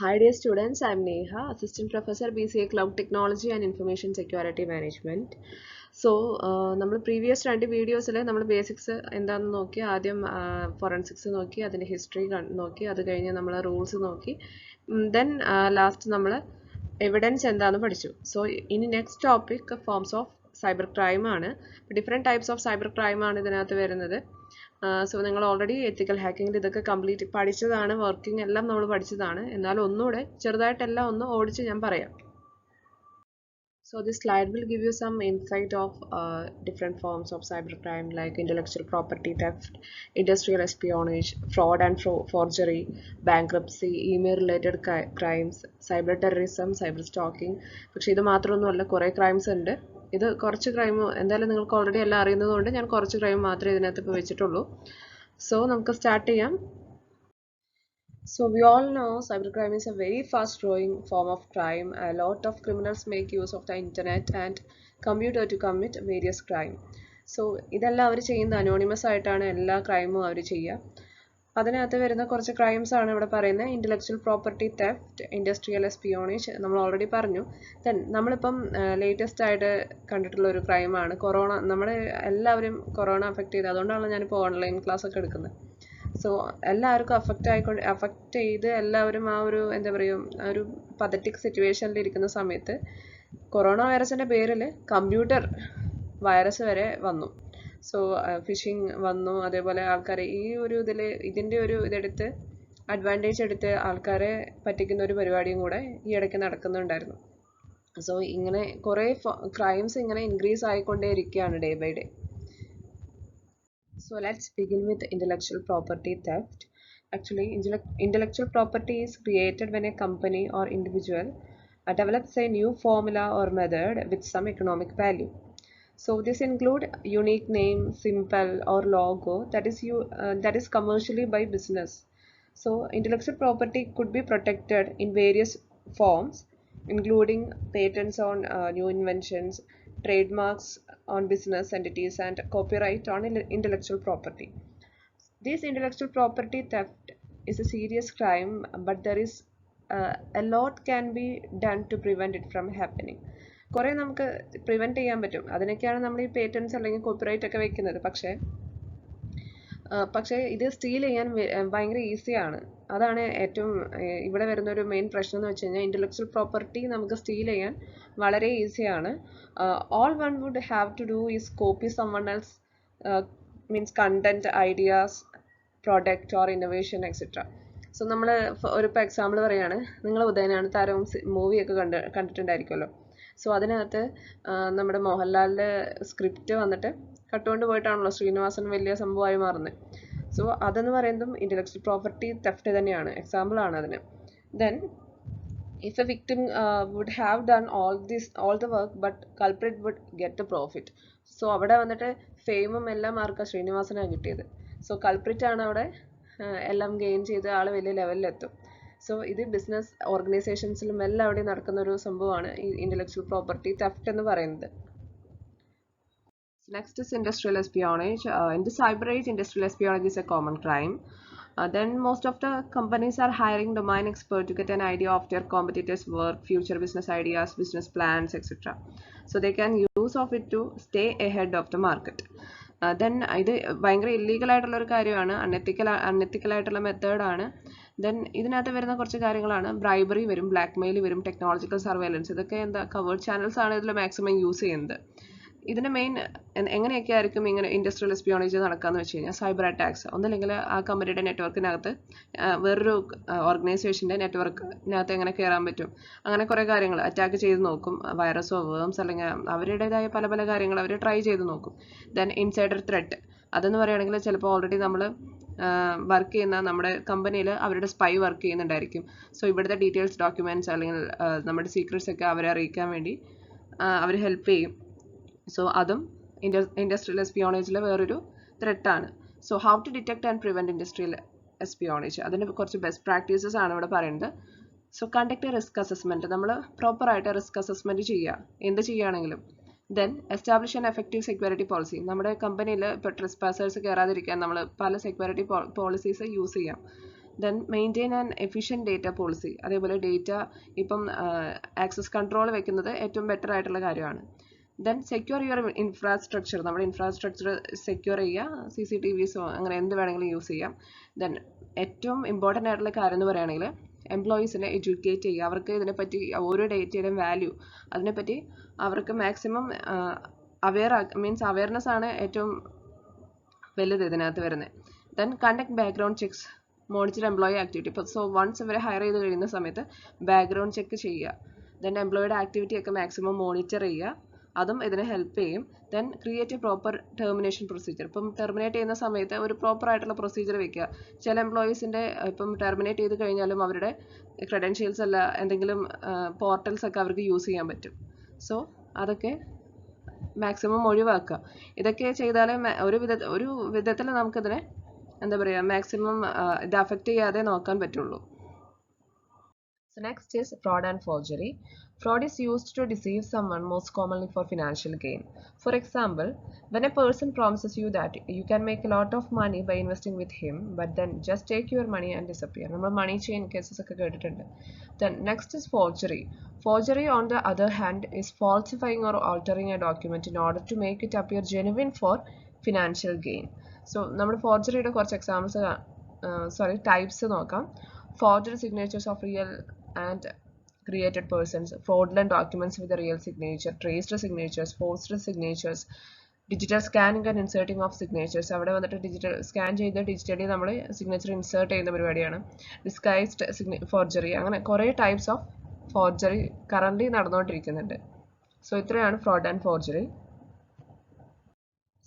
Hi dear students, I am Neha, Assistant Professor BCA Cloud Technology and Information Security Management. So, നമ്മൾ previous രണ്ട് വീഡിയോസിൽ നമ്മൾ basics എന്താണെന്ന് നോക്കി ആദ്യം ഫോറൻസിക്സ് നോക്കി അതിൻ്റെ ഹിസ്റ്ററി നോക്കി അത് കഴിഞ്ഞ് നമ്മൾ റൂൾസ് നോക്കി ദെൻ ലാസ്റ്റ് നമ്മൾ എവിഡൻസ് എന്താണെന്ന് പഠിച്ചു. സോ ഇനി next topic forms of cyber crime ആണ്. Different types of cyber crime ആണ് ഇതിനകത്ത് വരുന്നത്. സോ നിങ്ങൾ ഓൾറെഡി എത്തിക്കൽ ഹാക്കിങ്ങിൽ ഇതൊക്കെ കംപ്ലീറ്റ് പഠിച്ചതാണ്, വർക്കിംഗ് എല്ലാം നമ്മൾ പഠിച്ചതാണ്. എന്നാലും ഒന്നുകൂടെ ചെറുതായിട്ടെല്ലാം ഒന്ന് ഓടിച്ച് ഞാൻ പറയാം. So this slide will give you some insight of different forms of cybercrime like intellectual property theft, industrial espionage, fraud and forgery, bankruptcy, email related crimes, cyber terrorism, cyber stalking. പക്ഷേ ഇത് മാത്രമൊന്നുമല്ല, കുറേ ക്രൈംസ് ഉണ്ട്. ഇത് കുറച്ച് crime എന്തായാലും നിങ്ങൾക്ക് already എല്ലാം അറിയുന്നതുകൊണ്ട് ഞാൻ കുറച്ച് ക്രൈം മാത്രമേ ഇതിനകത്ത് ഇപ്പോൾ വെച്ചിട്ടുള്ളൂ. സോ നമുക്ക് സ്റ്റാർട്ട് ചെയ്യാം. So we all know cybercrime is a very fast growing form of crime. A lot of criminals make use of the internet and computer to commit various crime. So ഇതെല്ലാം അവർ ചെയ്യുന്നത് anonymous ആയിട്ടാണ് എല്ലാ ക്രൈമും അവർ ചെയ്യുക. അതിനകത്ത് വരുന്ന കുറച്ച് crimes ആണ് ഇവിടെ പറയുന്നത്. ഇന്റലക്ച്വൽ പ്രോപ്പർട്ടി തെഫ്റ്റ്, ഇൻഡസ്ട്രിയൽ എസ്പിയോണേജ് നമ്മൾ ഓൾറെഡി പറഞ്ഞു. ദെൻ നമ്മളിപ്പം ലേറ്റസ്റ്റ് ആയിട്ട് കണ്ടിട്ടുള്ള ഒരു ക്രൈമാണ് കൊറോണ. നമ്മളെ എല്ലാവരും കൊറോണ അഫക്റ്റ് ചെയ്ത്, അതുകൊണ്ടാണ് ഞാനിപ്പോൾ ഓൺലൈൻ ക്ലാസ് ഒക്കെ എടുക്കുന്നത്. സോ എല്ലാവർക്കും അഫക്റ്റ് ചെയ്ത് എല്ലാവരും ആ ഒരു എന്താ പറയുക ഒരു പതറ്റിക് സിറ്റുവേഷനിൽ ഇരിക്കുന്ന സമയത്ത് കൊറോണ വൈറസിൻ്റെ പേരിൽ കമ്പ്യൂട്ടർ വൈറസ് വരെ വന്നു. സോ ഫിഷിംഗ് വന്നു. അതേപോലെ ആൾക്കാരെ ഈ ഒരു ഇതിൻ്റെ ഒരു ഇതെടുത്ത് അഡ്വാൻറ്റേജ് എടുത്ത് ആൾക്കാരെ പറ്റിക്കുന്ന ഒരു പരിപാടിയും കൂടെ ഈ ഇടയ്ക്ക് നടക്കുന്നുണ്ടായിരുന്നു. സോ ഇങ്ങനെ കുറേ ക്രൈംസ് ഇങ്ങനെ ഇൻക്രീസ് ആയിക്കൊണ്ടേ ഇരിക്കുകയാണ് day by day. So let's begin with intellectual property theft. Actually, intellectual property is created when a company or individual develops a new formula or method with some economic value. So this include unique name, symbol or logo that is commercially by business. So intellectual property could be protected in various forms, including patents on new inventions, trademarks on business entities, and copyright on intellectual property. This intellectual property theft is a serious crime, but there is a lot can be done to prevent it from happening. കുറേ നമുക്ക് prevent ചെയ്യാൻ പറ്റും. അതിനൊക്കെയാണ് നമ്മൾ ഈ patents അല്ലെങ്കിൽ copyright ഒക്കെ വെക്കുന്നത്. പക്ഷേ ഇത് സ്റ്റീൽ ചെയ്യാൻ ഭയങ്കര ഈസിയാണ്. അതാണ് ഏറ്റവും ഇവിടെ വരുന്ന ഒരു മെയിൻ പ്രശ്നം എന്ന് വെച്ച് കഴിഞ്ഞാൽ ഇൻ്റലക്ച്വൽ പ്രോപ്പർട്ടി നമുക്ക് സ്റ്റീൽ ചെയ്യാൻ വളരെ ഈസിയാണ്. All one would have to do is copy someone else means content, ideas, product or innovation etcetera. So നമ്മൾ ഒരു ഇപ്പോൾ എക്സാമ്പിൾ പറയുകയാണ്, നിങ്ങൾ ഉദയനാണ് താരം മൂവിയൊക്കെ കണ്ടിട്ടുണ്ടായിരിക്കുമല്ലോ. സോ അതിനകത്ത് നമ്മുടെ മോഹൻലാലിൻ്റെ സ്ക്രിപ്റ്റ് വന്നിട്ട് കട്ടുകൊണ്ട് പോയിട്ടാണല്ലോ ശ്രീനിവാസൻ വലിയ സംഭവമായി മാറുന്നത്. സോ അതെന്ന് പറയുന്നതും ഇൻ്റലക്ച്വൽ പ്രോപ്പർട്ടി തെഫ്റ്റ് തന്നെയാണ്, എക്സാമ്പിളാണ് അതിന്. Then if a victim would have done all the work but culprit would get the profit. So അവിടെ വന്നിട്ട് ഫെയിമും എല്ലാം ആർക്കാ ശ്രീനിവാസനാണ് കിട്ടിയത്. സോ കൾപ്രിറ്റ് ആണ് അവിടെ എല്ലാം ഗെയിൻ ചെയ്ത് ആൾ വലിയ ലെവലിലെത്തും. സോ ഇത് ബിസിനസ് ഓർഗനൈസേഷൻസിലും എല്ലാം അവിടെ നടക്കുന്ന ഒരു സംഭവമാണ് ഈ ഇൻ്റലക്ച്വൽ പ്രോപ്പർട്ടി തെഫ്റ്റ് എന്ന് പറയുന്നത്. Next is industrial espionage. In the cyber age, industrial espionage is a common crime. Then most of the companies are hiring domain experts to get an idea of their competitors' work, future business ideas, business plans, etc. So they can use of it to stay ahead of the market. Then ഇത് ഭയങ്കര illegal ആയിട്ടുള്ള ഒരു കാര്യമാണ്, unethical ആയിട്ടുള്ള മെത്തേഡാണ്. Then ഇതിനകത്ത് വരുന്ന കുറച്ച് കാര്യങ്ങളാണ് ബ്രൈബറി വരും, ബ്ലാക്ക് മെയിൽ വരും, ടെക്നോളജിക്കൽ സർവൈലൻസ്. ഇതൊക്കെ എന്താ കവേർഡ് ചാനൽസ് ആണ് ഇതിൽ മാക്സിമം യൂസ് ചെയ്യുന്നത്. ഇതിന് മെയിൻ എങ്ങനെയൊക്കെ ആയിരിക്കും ഇങ്ങനെ ഇൻഡസ്ട്രിയൽ എസ്പിയോണേജ് നടക്കാന്ന് വെച്ച് കഴിഞ്ഞാൽ സൈബർ അറ്റാക്സ്. ഒന്നല്ലെങ്കിൽ ആ കമ്പനിയുടെ നെറ്റ്വർക്കിനകത്ത് വേറൊരു ഓർഗനൈസേഷൻ്റെ നെറ്റ്വർക്കിനകത്ത് എങ്ങനെ കയറാൻ പറ്റും, അങ്ങനെ കുറേ കാര്യങ്ങൾ അറ്റാക്ക് ചെയ്ത് നോക്കും. വൈറസോ വേംസ് അല്ലെങ്കിൽ അവരുടേതായ പല പല കാര്യങ്ങൾ അവർ ട്രൈ ചെയ്ത് നോക്കും. ദെൻ ഇൻസൈഡർ ത്രെറ്റ് അതെന്ന് പറയുകയാണെങ്കിൽ ചിലപ്പോൾ ഓൾറെഡി നമ്മൾ വർക്ക് ചെയ്യുന്ന നമ്മുടെ കമ്പനിയിൽ അവരുടെ സ്പൈ വർക്ക് ചെയ്യുന്നുണ്ടായിരിക്കും. സോ ഇവിടുത്തെ ഡീറ്റെയിൽസ്, ഡോക്യുമെൻറ്റ്സ് അല്ലെങ്കിൽ നമ്മുടെ സീക്രട്സ് ഒക്കെ അവരെ അറിയിക്കാൻ വേണ്ടി അവർ ഹെൽപ്പ് ചെയ്യും. സോ അതും ഇൻഡസ്ട്രിയൽ എസ്പിയോണേജിലെ വേറൊരു ത്രെറ്റാണ്. So how to detect and prevent industrial espionage, അതിൻ്റെ കുറച്ച് ബെസ്റ്റ് പ്രാക്ടീസസ് ആണ് ഇവിടെ പറയുന്നത്. സോ കണ്ടക്ട് റിസ്ക് അസസ്മെൻറ്റ്, നമ്മൾ പ്രോപ്പറായിട്ട് റിസ്ക് അസസ്മെൻറ്റ് ചെയ്യുക എന്ത് ചെയ്യുകയാണെങ്കിലും. Then establish an effective security policy, നമ്മുടെ കമ്പനിയിൽ ഇപ്പോൾ ട്രെസ്പാസേഴ്സ് കയറാതിരിക്കാൻ നമ്മൾ പല സെക്യൂരിറ്റി പോളിസീസ് യൂസ് ചെയ്യാം. Then maintain and efficient data policy, അതേപോലെ ഡേറ്റ ഇപ്പം ആക്സസ് കൺട്രോൾ വെക്കുന്നത് ഏറ്റവും ബെറ്റർ ആയിട്ടുള്ള കാര്യമാണ്. ദെൻ സെക്യൂർ യുവർ ഇൻഫ്രാസ്ട്രക്ചർ, നമ്മുടെ ഇൻഫ്രാസ്ട്രക്ചർ സെക്യൂർ ചെയ്യുക, CCTVസോ അങ്ങനെ എന്ത് വേണമെങ്കിലും യൂസ് ചെയ്യാം. ദെൻ ഏറ്റവും ഇമ്പോർട്ടൻ്റ് ആയിട്ടുള്ള കാര്യം എന്ന് പറയുകയാണെങ്കിൽ എംപ്ലോയീസിനെ എഡ്യൂക്കേറ്റ് ചെയ്യുക, അവർക്ക് ഇതിനെപ്പറ്റി ഓരോ ഡേറ്റയുടെയും വാല്യൂ അതിനെപ്പറ്റി അവർക്ക് മാക്സിമം അവയർനെസ് ആണ് ഏറ്റവും വലുത് ഇതിനകത്ത് വരുന്നത്. Then conduct background checks, monitor employee activity. ഇപ്പോൾ വൺസ് ഇവരെ ഹയർ ചെയ്ത് കഴിയുന്ന സമയത്ത് ബാക്ക്ഗ്രൗണ്ട് ചെക്ക് ചെയ്യുക. ദെൻ എംപ്ലോയിയുടെ ആക്ടിവിറ്റി ഒക്കെ മാക്സിമം മോണിറ്റർ ചെയ്യുക, അതും ഇതിനെ ഹെൽപ്പ് ചെയ്യും. Then create a proper termination procedure, ഇപ്പം ടെർമിനേറ്റ് ചെയ്യുന്ന സമയത്ത് ഒരു പ്രോപ്പർ ആയിട്ടുള്ള പ്രൊസീജിയർ വെക്കുക. ചില എംപ്ലോയീസിൻ്റെ ഇപ്പം ടെർമിനേറ്റ് ചെയ്ത് കഴിഞ്ഞാലും അവരുടെ ക്രെഡൻഷ്യൽസ് അല്ല എന്തെങ്കിലും പോർട്ടൽസ് ഒക്കെ അവർക്ക് യൂസ് ചെയ്യാൻ പറ്റും. സോ അതൊക്കെ മാക്സിമം ഒഴിവാക്കുക. ഇതൊക്കെ ചെയ്താലേ ഒരു വിധത്തിൽ നമുക്കിതിനെ എന്താ പറയുക മാക്സിമം ഇത് അഫക്റ്റ് ചെയ്യാതെ നോക്കാൻ പറ്റുള്ളൂ. So next is fraud and forgery. Fraud is used to deceive someone, most commonly for financial gain. For example, when a person promises you that you can make a lot of money by investing with him, but then just take your money and disappear. നമ്മൾ money chain cases ഒക്കെ കേട്ടിട്ടുണ്ട്. Then next is forgery. Forgery on the other hand is falsifying or altering a document in order to make it appear genuine for financial gain. So നമ്മൾ ഫോർജറിയുടെ കുറച്ച് types നോക്കാം. Forged signatures of real and created persons, fraudulent documents with a real signature, traced signatures, forged signatures, digital scanning and inserting of signatures. അവിടെ വന്നിട്ട് digital scan ചെയ്ത് digitally നമ്മൾ signature insert ചെയ്യുന്ന പരിപാടിയാണ്. Disguised forgery, അങ്ങനെ കുറേ types of forgery current നടന്നുകൊണ്ടിരിക്കുന്നുണ്ട്. So ഇത്രയാണ് fraud and forgery.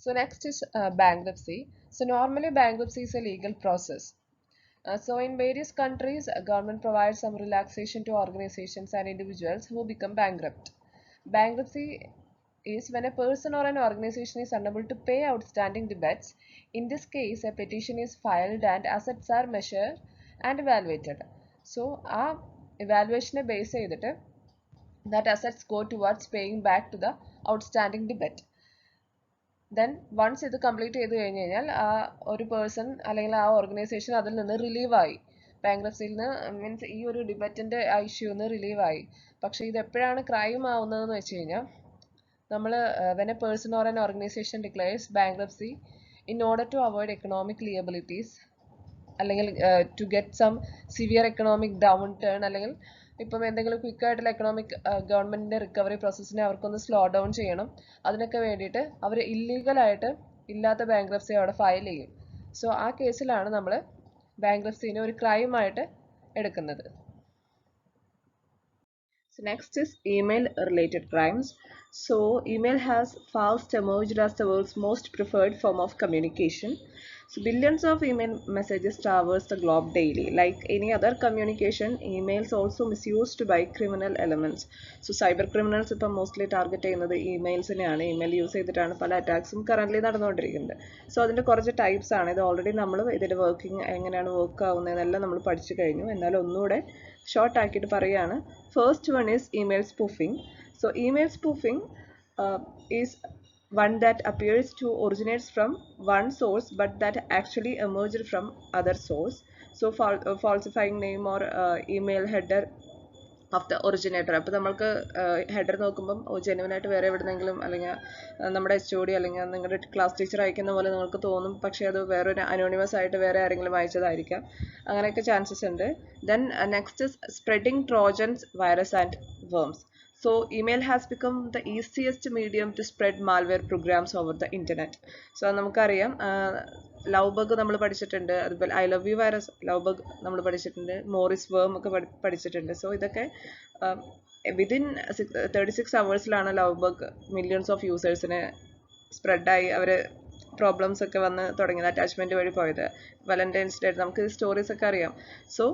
So next is bankruptcy. So normally bankruptcy is a legal process. So in various countries, government provides some relaxation to organizations and individuals who become bankrupt. Bankruptcy is when a person or an organization is unable to pay outstanding debts. In this case, a petition is filed and assets are measured and evaluated. So ആ evaluation base ചെയ്തിട്ട് that assets go towards paying back to the outstanding debt. Then once ഇത് complete ചെയ്ത് കഴിഞ്ഞ് കഴിഞ്ഞാൽ ആ ഒരു person അല്ലെങ്കിൽ ആ ഓർഗനൈസേഷൻ അതിൽ നിന്ന് റിലീവായി, ബാങ്ക്രപ്സിയിൽ നിന്ന് മീൻസ് ഈ ഒരു ഡിബറ്റിൻ്റെ ആ ഇഷ്യൂ നിന്ന് റിലീവായി. പക്ഷേ ഇത് എപ്പോഴാണ് ക്രൈം ആവുന്നതെന്ന് വെച്ച് കഴിഞ്ഞാൽ നമ്മൾ when a person or an organization declares bankruptcy in order to avoid economic liabilities, അല്ലെങ്കിൽ to get some severe economic downturn, അല്ലെങ്കിൽ ഇപ്പം എന്തെങ്കിലും ക്വിക്കായിട്ടുള്ള എക്കണോമിക് ഗവൺമെൻറ്റിൻ്റെ റിക്കവറി പ്രോസസ്സിനെ അവർക്കൊന്ന് സ്ലോ ഡൗൺ ചെയ്യണം. അതിനൊക്കെ വേണ്ടിയിട്ട് അവർ ഇല്ലീഗലായിട്ട് ഇല്ലാത്ത ബാങ്ക്രപ്സി അവിടെ ഫയൽ ചെയ്യും. സോ ആ കേസിലാണ് നമ്മൾ ബാങ്ക്രപ്സിനെ ഒരു ക്രൈമായിട്ട് എടുക്കുന്നത്. So next is email related crimes. So email has fast emerged as the world's most preferred form of communication. So billions of email messages traverse the globe daily. Like any other communication, emails also misused by criminal elements. So cyber criminals ഇപ്പോൾ mostly target ചെയ്യുന്നത് ഇമെയിൽസിനെയാണ്. Email use ചെയ്തിട്ടാണ് പല അറ്റാക്സും currently നടന്നുകൊണ്ടിരിക്കുന്നത്. So അതിൻ്റെ കുറച്ച് types ആണ്. ഇത് already നമ്മൾ ഇതിൻ്റെ വർക്കിംഗ് എങ്ങനെയാണ് വർക്ക് ആവുന്നതെന്നെല്ലാം നമ്മൾ പഠിച്ചു കഴിഞ്ഞു. എന്നാൽ ഒന്നുകൂടെ ഷോർട്ട് ആക്കിയിട്ട് പറയുകയാണ്. First one is email spoofing. So email spoofing is one that appears to originate from one source but that actually emerged from other source. So falsifying name or email header of the originator. അപ്പോൾ നമ്മൾക്ക് header നോക്കുമ്പം ജെന്യുവനായിട്ട് വേറെ എവിടെന്നെങ്കിലും അല്ലെങ്കിൽ നമ്മുടെ HOD അല്ലെങ്കിൽ നിങ്ങളുടെ class teacher അയക്കുന്ന പോലെ നിങ്ങൾക്ക് തോന്നും, പക്ഷേ അത് വേറൊരു അനോണിമസ് ആയിട്ട് വേറെ ആരെങ്കിലും അയച്ചതായിരിക്കാം. അങ്ങനെയൊക്കെ ചാൻസസ് ഉണ്ട്. Then next is spreading Trojans, virus and worms. So email has become the easiest medium to spread malware programs over the internet. So നമുക്കറിയാം ലവ് ബഗ് നമ്മൾ പഠിച്ചിട്ടുണ്ട്, അതുപോലെ I love you virus love bug നമ്മൾ പഠിച്ചിട്ടുണ്ട്, Morris worm ഒക്കെ പഠിച്ചിട്ടുണ്ട്. So ഇതൊക്കെ within 36 hours love bug millions of യൂസേഴ്സിന് സ്പ്രെഡായി അവർ പ്രോബ്ലംസ് ഒക്കെ വന്ന് തുടങ്ങിയത്, അറ്റാച്ച്മെൻറ്റ് വഴി പോയത്. വാലന്റൈൻസ് ഡേ നമുക്ക് സ്റ്റോറീസ് ഒക്കെ അറിയാം. സോ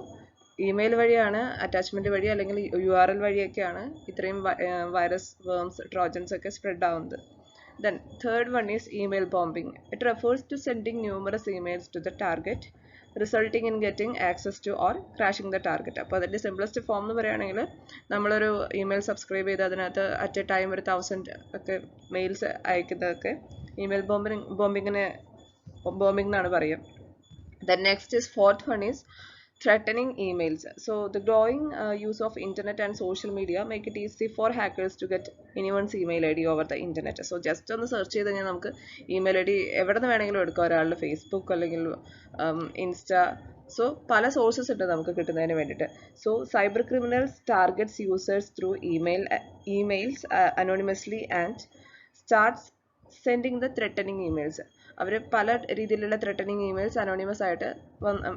ഇമെയിൽ വഴിയാണ്, അറ്റാച്ച്മെൻറ്റ് വഴി അല്ലെങ്കിൽ URL വഴിയൊക്കെയാണ് ഇത്രയും വൈറസ്, വേംസ്, ട്രോജൻസ് ഒക്കെ സ്പ്രെഡ് ആവുന്നത്. Then third one is email bombing. It refers to sending numerous emails to the target resulting in getting access to or crashing the target. അപ്പോൾ അതിൻ്റെ simplest form എന്ന് പറയുകയാണെങ്കിൽ നമ്മളൊരു email subscribe ചെയ്ത് അതിനകത്ത് at A time ഒരു 1000 ഒക്കെ males അയക്കുന്നതൊക്കെ email bombing എന്നാണ് പറയുക. Then next is fourth one is threatening emails. So the growing use of internet and social media make it easy for hackers to get anyone's email ID over the internet. So just ഒന്ന് search ചെയ്ത് കഴിഞ്ഞാൽ നമുക്ക് email I D എവിടെ നിന്ന് വേണമെങ്കിലും എടുക്കാം, ഒരാളുടെ Facebook അല്ലെങ്കിൽ ഇൻസ്റ്റ. സോ പല സോഴ്സസ് ഉണ്ട് നമുക്ക് കിട്ടുന്നതിന് വേണ്ടിയിട്ട്. So cyber criminals targets users through emails anonymously and starts sending the threatening emails. അവർ പല രീതിയിലുള്ള ത്രെട്ടനിങ് ഇമെയിൽസ് അനോണിമസ് ആയിട്ട്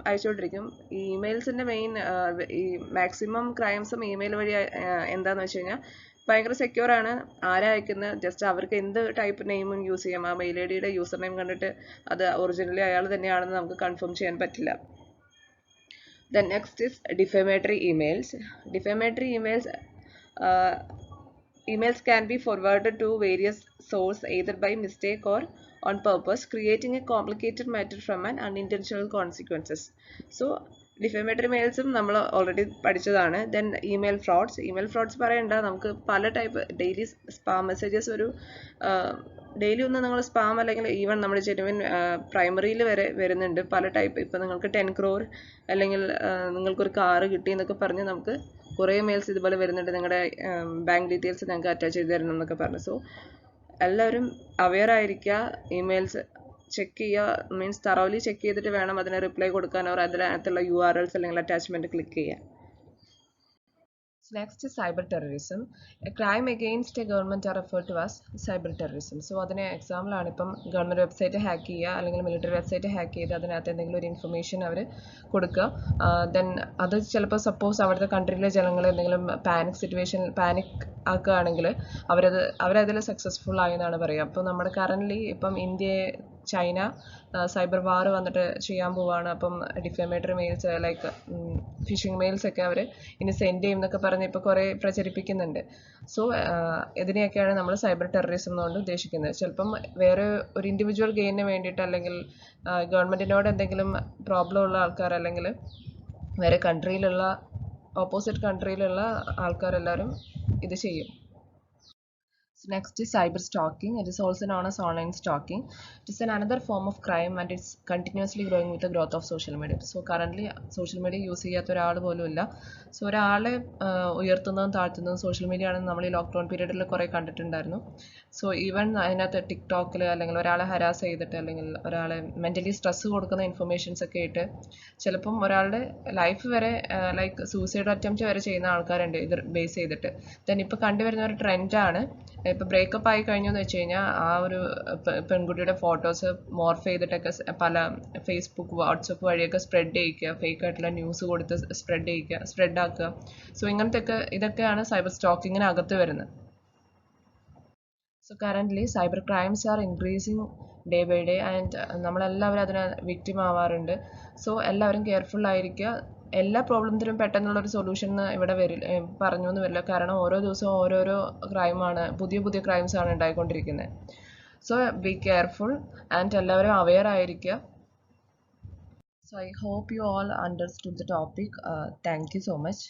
അയച്ചുകൊണ്ടിരിക്കും. ഈ ഇമെയിൽസിൻ്റെ മെയിൻ ഈ മാക്സിമം ക്രൈംസും ഇമെയിൽ വഴി എന്താണെന്ന് വെച്ച് കഴിഞ്ഞാൽ ഭയങ്കര സെക്യൂർ ആണ്. ആരാ അയക്കുന്നത് ജസ്റ്റ് അവർക്ക് എന്ത് ടൈപ്പ് നെയിമും യൂസ് ചെയ്യാം. ആ മെയിൽ ഐ ഡിയുടെ യൂസർ നെയിം കണ്ടിട്ട് അത് ഒറിജിനലി അയാൾ തന്നെയാണെന്ന് നമുക്ക് കൺഫേം ചെയ്യാൻ പറ്റില്ല. Then next is defamatory emails. Defamatory emails can be forwarded to various sources either by mistake or on purpose, creating a complicated matter from an unintentional consequences. So defamatory mailsum നമ്മൾ already പഠിച്ചതാണ്. Then email frauds പറയണ്ട, നമുക്ക് പല type daily spam messages ഒരു daily ഒന്ന് നിങ്ങൾ spam അല്ലെങ്കിൽ even നമ്മുടെ ജെനുവിൻ പ്രൈമറിയിൽ വരെ വരുന്നുണ്ട് പല ടൈപ്പ്. ഇപ്പം നിങ്ങൾക്ക് 10 crore അല്ലെങ്കിൽ നിങ്ങൾക്കൊരു കാറ് കിട്ടി എന്നൊക്കെ പറഞ്ഞ് നമുക്ക് കുറേ മെയിൽസ് ഇതുപോലെ വരുന്നുണ്ട്. നിങ്ങളുടെ ബാങ്ക് ഡീറ്റെയിൽസ് ഞങ്ങൾക്ക് അറ്റാച്ച് ചെയ്ത് തരണം എന്നൊക്കെ പറഞ്ഞു. സോ എല്ലാവരും അവെയർ ആയിരിക്കുക, ഇമെയിൽസ് ചെക്ക് ചെയ്യുക, മീൻസ് തറോലി ചെക്ക് ചെയ്തിട്ട് വേണം അതിന് റിപ്ലൈ കൊടുക്കാൻ. അവർ അതിനകത്തുള്ള URLs അല്ലെങ്കിൽ അറ്റാച്ച്മെൻറ്റ് ക്ലിക്ക് ചെയ്യാൻ. Next is cyber terrorism. A crime against a government are referred to as cyber terrorism. So അതിന് എക്സാമ്പിൾ ആണ് ഇപ്പം ഗവൺമെൻറ് വെബ്സൈറ്റ് ഹാക്ക് ചെയ്യുക അല്ലെങ്കിൽ മിലിറ്ററി വെബ്സൈറ്റ് ഹാക്ക് ചെയ്ത് അതിനകത്ത് എന്തെങ്കിലും ഒരു ഇൻഫർമേഷൻ അവർ കൊടുക്കുക. ദെൻ അത് ചിലപ്പോൾ സപ്പോസ് അവിടുത്തെ കൺട്രിയിലെ ജനങ്ങൾ എന്തെങ്കിലും പാനിക് ആക്കുകയാണെങ്കിൽ അവരതിൽ സക്സസ്ഫുൾ ആയെന്നാണ് പറയുക. അപ്പോൾ നമ്മുടെ കറൻ്റ്ലി ഇപ്പം ചൈന സൈബർ വാർ വന്നിട്ട് ചെയ്യാൻ പോവാണ്. അപ്പം defamatory mails like phishing mails ഒക്കെ അവർ ഇനി സെൻഡ് ചെയ്യും എന്നൊക്കെ പറഞ്ഞ് ഇപ്പോൾ കുറേ പ്രചരിപ്പിക്കുന്നുണ്ട്. സോ ഇതിനെയൊക്കെയാണ് നമ്മൾ സൈബർ ടെററിസം എന്നുകൊണ്ട് ഉദ്ദേശിക്കുന്നത്. ചിലപ്പം വേറെ ഒരു ഇൻഡിവിജ്വൽ ഗെയിനിന് വേണ്ടിയിട്ട് അല്ലെങ്കിൽ ഗവൺമെൻറ്റിനോട് എന്തെങ്കിലും പ്രോബ്ലം ഉള്ള ആൾക്കാർ അല്ലെങ്കിൽ വേറെ കൺട്രിയിലുള്ള ഓപ്പോസിറ്റ് കൺട്രിയിലുള്ള ആൾക്കാരെല്ലാവരും ഇത് ചെയ്യും. So next is cyber stalking. It is also known as online stalking. It is another form of crime and it's continuously growing with the growth of social media. So currently social media use ചെയ്യാത്ത ഒരാൾ പോലും ഇല്ല. So ഒരാളെ ഉയർത്തുന്നതും താഴ്ത്തുന്നതും social media ആണെന്ന് നമ്മൾ ഈ lockdown പീരീഡിൽ കുറേ കണ്ടിട്ടുണ്ടായിരുന്നു. സോ ഈവൻ അതിനകത്ത് ടിക്ടോക്കിൽ അല്ലെങ്കിൽ ഒരാളെ ഹരാസ് ചെയ്തിട്ട് അല്ലെങ്കിൽ ഒരാളെ മെൻ്റലി സ്ട്രെസ് കൊടുക്കുന്ന ഇൻഫർമേഷൻസ് ഒക്കെ ഇട്ട് ചിലപ്പം ഒരാളുടെ ലൈഫ് വരെ ലൈക്ക് സൂസൈഡ് അറ്റംപ്റ്റ് വരെ ചെയ്യുന്ന ആൾക്കാരുണ്ട് ഇത് ബേസ് ചെയ്തിട്ട്. ദെൻ ഇപ്പോൾ കണ്ടുവരുന്ന ഒരു ട്രെൻഡാണ്, ഇപ്പോൾ ബ്രേക്കപ്പ് ആയി കഴിഞ്ഞു എന്ന് വെച്ച് കഴിഞ്ഞാൽ ആ ഒരു പെൺകുട്ടിയുടെ ഫോട്ടോസ് മോർഫ് ചെയ്തിട്ടൊക്കെ പല ഫേസ്ബുക്ക് വാട്സപ്പ് വഴിയൊക്കെ സ്പ്രെഡ് ചെയ്യിക്കുക, ഫേക്ക് ആയിട്ടുള്ള ന്യൂസ് കൊടുത്ത് സ്പ്രെഡ് ആക്കുക. സോ ഇതൊക്കെയാണ് സൈബർ സ്റ്റോക്കിങ്ങിന് അകത്ത് വരുന്നത്. So currently cyber crimes are increasing day by day and നമ്മളെല്ലാവരും അതിന് വിക്ടിം ആവാറുണ്ട്. സോ എല്ലാവരും കെയർഫുൾ ആയിരിക്കുക. എല്ലാ പ്രോബ്ലത്തിനും പെട്ടെന്നുള്ളൊരു സൊല്യൂഷൻ ഇവിടെ പറഞ്ഞു എന്ന് വരില്ല. കാരണം ഓരോ ദിവസവും ഓരോരോ ക്രൈമാണ്, പുതിയ ക്രൈംസ് ആണ് ഉണ്ടായിക്കൊണ്ടിരിക്കുന്നത്. സോ ബി കെയർഫുൾ ആൻഡ് എല്ലാവരും അവെയർ ആയിരിക്കുക. So I hope you all understood the topic. Thank you so much.